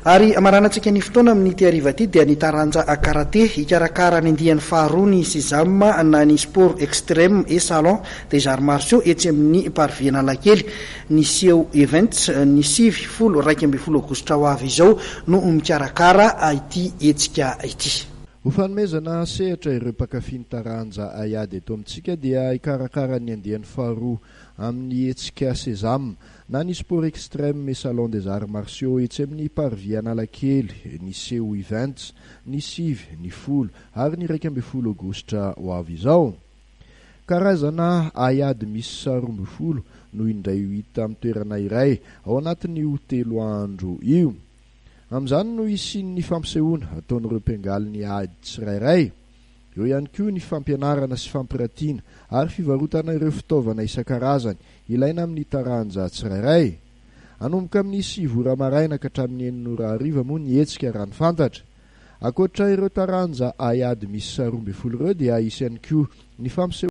Ary amaranantsika ny fotoana amin'ny tiariva ty dia ny taranja karate hikarakara ny andian'ny faharoa ny sésame na ny sport extrême et salon des arts martiaux etsy amin'ny parviana lakely ny CEO events ny 7 aogositra ho avy izao no mikarakara ity etsika ity. Ho fanomezana sehatra ireo mpakafy ny taranja aiady eto amintsika dia hikarakara ny andian'ny faharoa amin'ny etsika sésame na ny sport extrême et salon des arts martiaux etsy amin'ny parvis Analakely ny CEO events ny 7 ny 10 ary ny 12 aogositra ho avy izao. Karazana aiady misy 12 no indray hita amin'ny toerana iray ao anatin'ny telo andro io. Amin'izany no isin'ny fampisehoana ataon'ireo mpiangaly ny ady tsirairay. Eo ihany koa ny fampianarana sy fampiratiana ary fivarotana ireo fitaovana isan-karazany ilaina amin'ny taranja tsirairay. Anomboka amin'ny 7 maraina ka hatramin'ny 9 moa ny hetsika raha ny fantatra. Ankoatra ireo taranja aiady misy 12 ireo dia isy ihany koa ny fampisehoana